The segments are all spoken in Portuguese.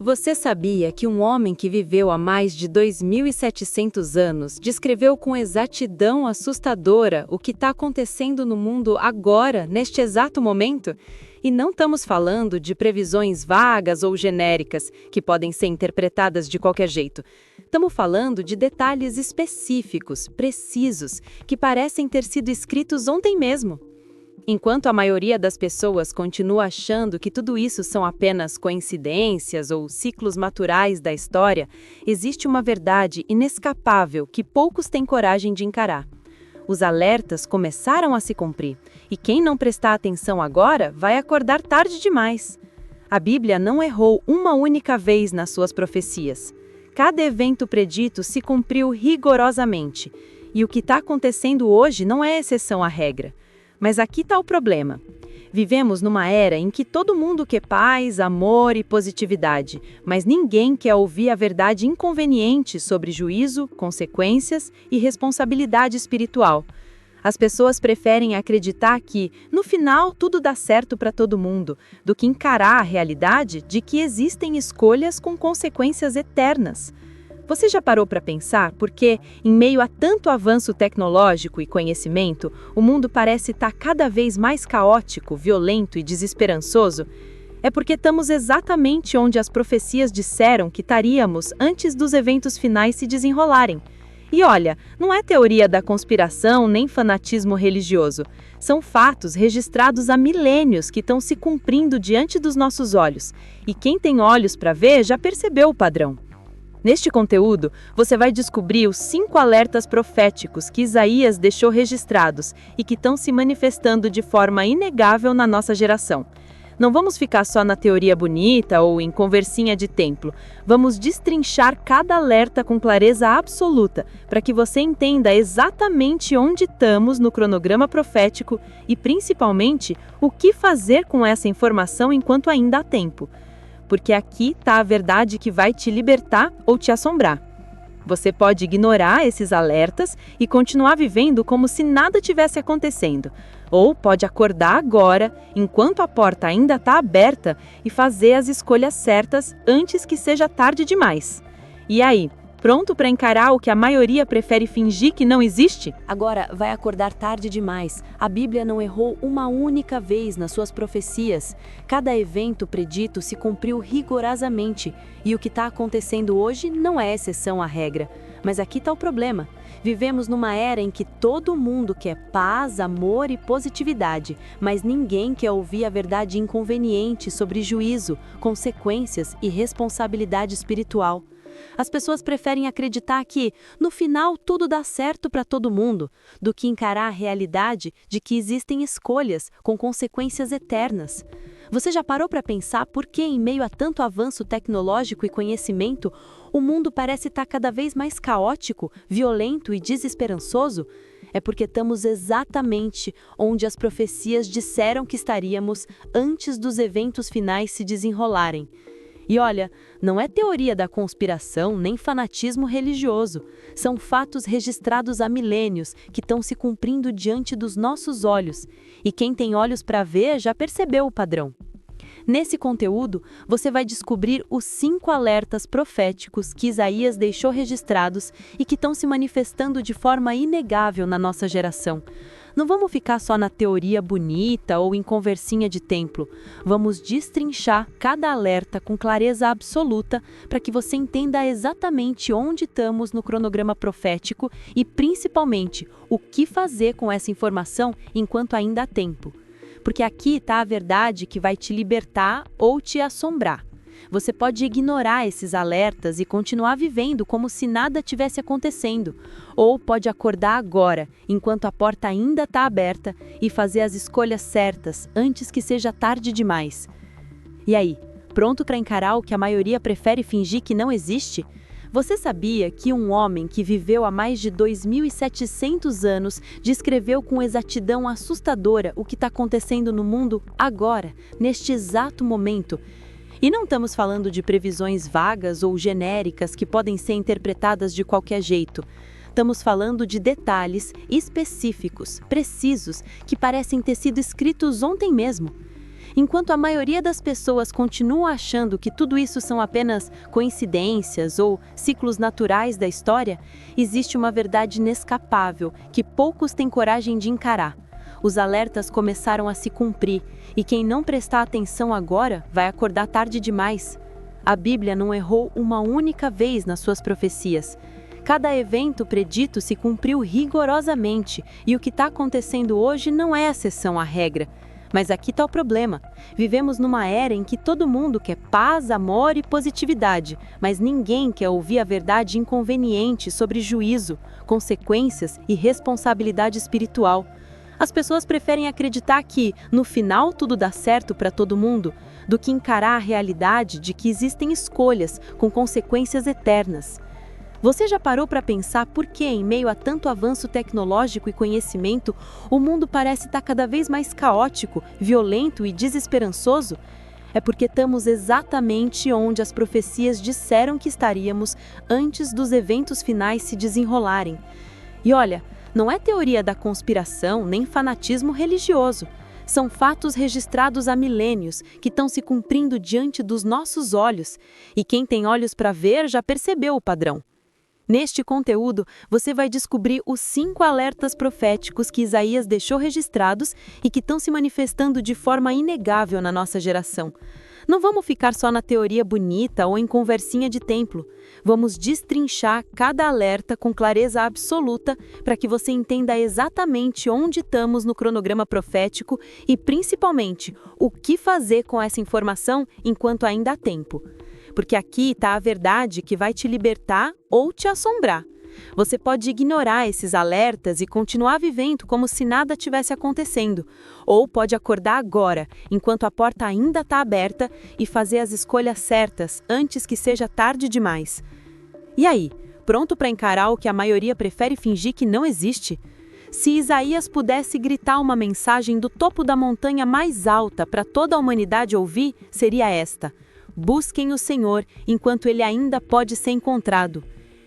Você sabia que um homem que viveu há mais de 2.700 anos descreveu com exatidão assustadora o que está acontecendo no mundo agora, neste exato momento? E não estamos falando de previsões vagas ou genéricas, que podem ser interpretadas de qualquer jeito. Estamos falando de detalhes específicos, precisos, que parecem ter sido escritos ontem mesmo. Enquanto a maioria das pessoas continua achando que tudo isso são apenas coincidências ou ciclos naturais da história, existe uma verdade inescapável que poucos têm coragem de encarar. Os alertas começaram a se cumprir, e quem não prestar atenção agora vai acordar tarde demais. A Bíblia não errou uma única vez nas suas profecias. Cada evento predito se cumpriu rigorosamente, e o que está acontecendo hoje não é exceção à regra. Mas aqui está o problema. Vivemos numa era em que todo mundo quer paz, amor e positividade, mas ninguém quer ouvir a verdade inconveniente sobre juízo, consequências e responsabilidade espiritual. As pessoas preferem acreditar que, no final, tudo dá certo para todo mundo, do que encarar a realidade de que existem escolhas com consequências eternas. Você já parou para pensar por que, em meio a tanto avanço tecnológico e conhecimento, o mundo parece estar cada vez mais caótico, violento e desesperançoso? É porque estamos exatamente onde as profecias disseram que estaríamos antes dos eventos finais se desenrolarem. E olha, não é teoria da conspiração nem fanatismo religioso. São fatos registrados há milênios que estão se cumprindo diante dos nossos olhos. E quem tem olhos para ver já percebeu o padrão. Neste conteúdo, você vai descobrir os 5 alertas proféticos que Isaías deixou registrados e que estão se manifestando de forma inegável na nossa geração. Não vamos ficar só na teoria bonita ou em conversinha de templo. Vamos destrinchar cada alerta com clareza absoluta, para que você entenda exatamente onde estamos no cronograma profético e, principalmente, o que fazer com essa informação enquanto ainda há tempo. Porque aqui está a verdade que vai te libertar ou te assombrar. Você pode ignorar esses alertas e continuar vivendo como se nada tivesse acontecendo. Ou pode acordar agora, enquanto a porta ainda está aberta, e fazer as escolhas certas antes que seja tarde demais. E aí, pronto para encarar o que a maioria prefere fingir que não existe? Agora vai acordar tarde demais. A Bíblia não errou uma única vez nas suas profecias. Cada evento predito se cumpriu rigorosamente. E o que está acontecendo hoje não é exceção à regra. Mas aqui está o problema. Vivemos numa era em que todo mundo quer paz, amor e positividade, mas ninguém quer ouvir a verdade inconveniente sobre juízo, consequências e responsabilidade espiritual. As pessoas preferem acreditar que, no final, tudo dá certo para todo mundo, do que encarar a realidade de que existem escolhas com consequências eternas. Você já parou para pensar por que, em meio a tanto avanço tecnológico e conhecimento, o mundo parece estar cada vez mais caótico, violento e desesperançoso? É porque estamos exatamente onde as profecias disseram que estaríamos antes dos eventos finais se desenrolarem. E olha, não é teoria da conspiração nem fanatismo religioso. São fatos registrados há milênios que estão se cumprindo diante dos nossos olhos. E quem tem olhos para ver já percebeu o padrão. Nesse conteúdo, você vai descobrir os 5 alertas proféticos que Isaías deixou registrados e que estão se manifestando de forma inegável na nossa geração. Não vamos ficar só na teoria bonita ou em conversinha de templo. Vamos destrinchar cada alerta com clareza absoluta para que você entenda exatamente onde estamos no cronograma profético e, principalmente, o que fazer com essa informação enquanto ainda há tempo. Porque aqui está a verdade que vai te libertar ou te assombrar. Você pode ignorar esses alertas e continuar vivendo como se nada tivesse acontecendo. Ou pode acordar agora, enquanto a porta ainda está aberta, e fazer as escolhas certas antes que seja tarde demais. E aí, pronto para encarar o que a maioria prefere fingir que não existe? Você sabia que um homem que viveu há mais de 2.700 anos descreveu com exatidão assustadora o que está acontecendo no mundo agora, neste exato momento? E não estamos falando de previsões vagas ou genéricas que podem ser interpretadas de qualquer jeito. Estamos falando de detalhes específicos, precisos, que parecem ter sido escritos ontem mesmo. Enquanto a maioria das pessoas continua achando que tudo isso são apenas coincidências ou ciclos naturais da história, existe uma verdade inescapável que poucos têm coragem de encarar. Os alertas começaram a se cumprir, e quem não prestar atenção agora vai acordar tarde demais. A Bíblia não errou uma única vez nas suas profecias. Cada evento predito se cumpriu rigorosamente, e o que está acontecendo hoje não é a exceção à regra. Mas aqui está o problema. Vivemos numa era em que todo mundo quer paz, amor e positividade, mas ninguém quer ouvir a verdade inconveniente sobre juízo, consequências e responsabilidade espiritual. As pessoas preferem acreditar que, no final, tudo dá certo para todo mundo, do que encarar a realidade de que existem escolhas com consequências eternas. Você já parou para pensar por que, em meio a tanto avanço tecnológico e conhecimento, o mundo parece estar cada vez mais caótico, violento e desesperançoso? É porque estamos exatamente onde as profecias disseram que estaríamos antes dos eventos finais se desenrolarem. E olha, não é teoria da conspiração nem fanatismo religioso. São fatos registrados há milênios que estão se cumprindo diante dos nossos olhos. E quem tem olhos para ver já percebeu o padrão. Neste conteúdo, você vai descobrir os 5 alertas proféticos que Isaías deixou registrados e que estão se manifestando de forma inegável na nossa geração. Não vamos ficar só na teoria bonita ou em conversinha de templo. Vamos destrinchar cada alerta com clareza absoluta para que você entenda exatamente onde estamos no cronograma profético e, principalmente, o que fazer com essa informação enquanto ainda há tempo. Porque aqui está a verdade que vai te libertar ou te assombrar. Você pode ignorar esses alertas e continuar vivendo como se nada tivesse acontecendo. Ou pode acordar agora, enquanto a porta ainda está aberta, e fazer as escolhas certas antes que seja tarde demais. E aí, pronto para encarar o que a maioria prefere fingir que não existe? Se Isaías pudesse gritar uma mensagem do topo da montanha mais alta para toda a humanidade ouvir, seria esta: busquem o Senhor enquanto Ele ainda pode ser encontrado.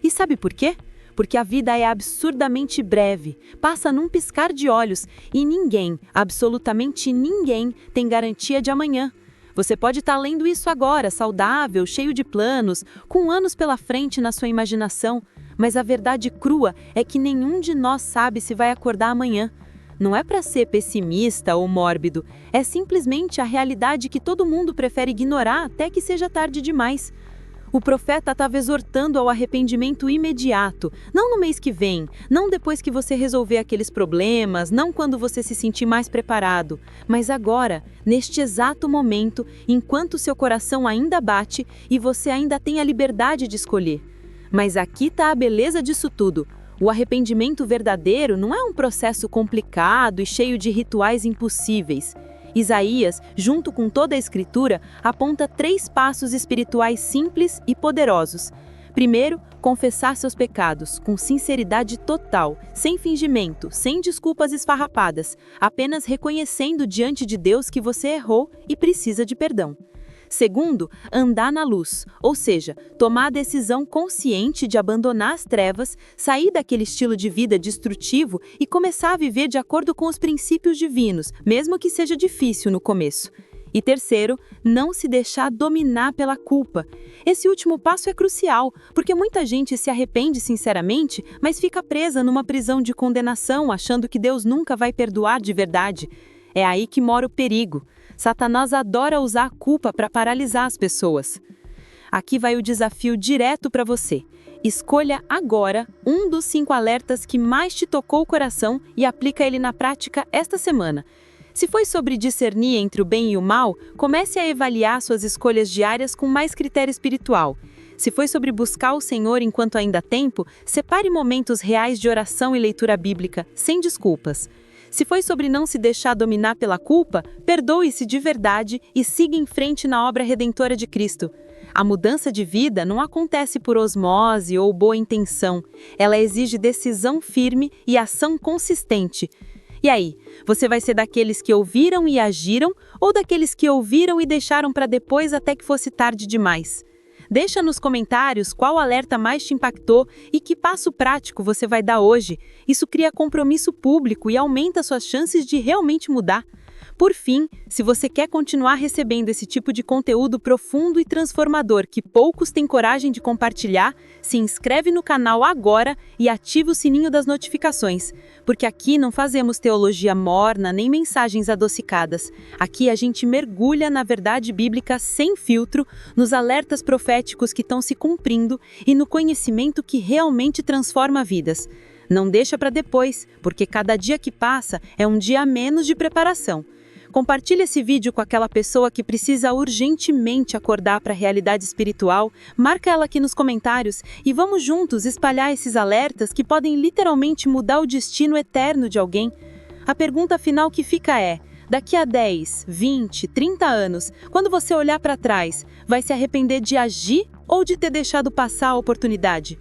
E sabe por quê? Porque a vida é absurdamente breve, passa num piscar de olhos e ninguém, absolutamente ninguém, tem garantia de amanhã. Você pode estar lendo isso agora, saudável, cheio de planos, com anos pela frente na sua imaginação, mas a verdade crua é que nenhum de nós sabe se vai acordar amanhã. Não é para ser pessimista ou mórbido, é simplesmente a realidade que todo mundo prefere ignorar até que seja tarde demais. O profeta estava exortando ao arrependimento imediato, não no mês que vem, não depois que você resolver aqueles problemas, não quando você se sentir mais preparado, mas agora, neste exato momento, enquanto seu coração ainda bate e você ainda tem a liberdade de escolher. Mas aqui está a beleza disso tudo. O arrependimento verdadeiro não é um processo complicado e cheio de rituais impossíveis. Isaías, junto com toda a Escritura, aponta 3 passos espirituais simples e poderosos. Primeiro, confessar seus pecados, com sinceridade total, sem fingimento, sem desculpas esfarrapadas, apenas reconhecendo diante de Deus que você errou e precisa de perdão. Segundo, andar na luz, ou seja, tomar a decisão consciente de abandonar as trevas, sair daquele estilo de vida destrutivo e começar a viver de acordo com os princípios divinos, mesmo que seja difícil no começo. E terceiro, não se deixar dominar pela culpa. Esse último passo é crucial, porque muita gente se arrepende sinceramente, mas fica presa numa prisão de condenação, achando que Deus nunca vai perdoar de verdade. É aí que mora o perigo. Satanás adora usar a culpa para paralisar as pessoas. Aqui vai o desafio direto para você. Escolha agora um dos 5 alertas que mais te tocou o coração e aplica ele na prática esta semana. Se foi sobre discernir entre o bem e o mal, comece a avaliar suas escolhas diárias com mais critério espiritual. Se foi sobre buscar o Senhor enquanto ainda há tempo, separe momentos reais de oração e leitura bíblica, sem desculpas. Se foi sobre não se deixar dominar pela culpa, perdoe-se de verdade e siga em frente na obra redentora de Cristo. A mudança de vida não acontece por osmose ou boa intenção. Ela exige decisão firme e ação consistente. E aí, você vai ser daqueles que ouviram e agiram ou daqueles que ouviram e deixaram para depois até que fosse tarde demais? Deixa nos comentários qual alerta mais te impactou e que passo prático você vai dar hoje. Isso cria compromisso público e aumenta suas chances de realmente mudar. Por fim, se você quer continuar recebendo esse tipo de conteúdo profundo e transformador que poucos têm coragem de compartilhar, se inscreve no canal agora e ativa o sininho das notificações, porque aqui não fazemos teologia morna nem mensagens adocicadas. Aqui a gente mergulha na verdade bíblica sem filtro, nos alertas proféticos que estão se cumprindo e no conhecimento que realmente transforma vidas. Não deixa para depois, porque cada dia que passa é um dia a menos de preparação. Compartilhe esse vídeo com aquela pessoa que precisa urgentemente acordar para a realidade espiritual, marca ela aqui nos comentários e vamos juntos espalhar esses alertas que podem literalmente mudar o destino eterno de alguém. A pergunta final que fica é: daqui a 10, 20, 30 anos, quando você olhar para trás, vai se arrepender de agir ou de ter deixado passar a oportunidade?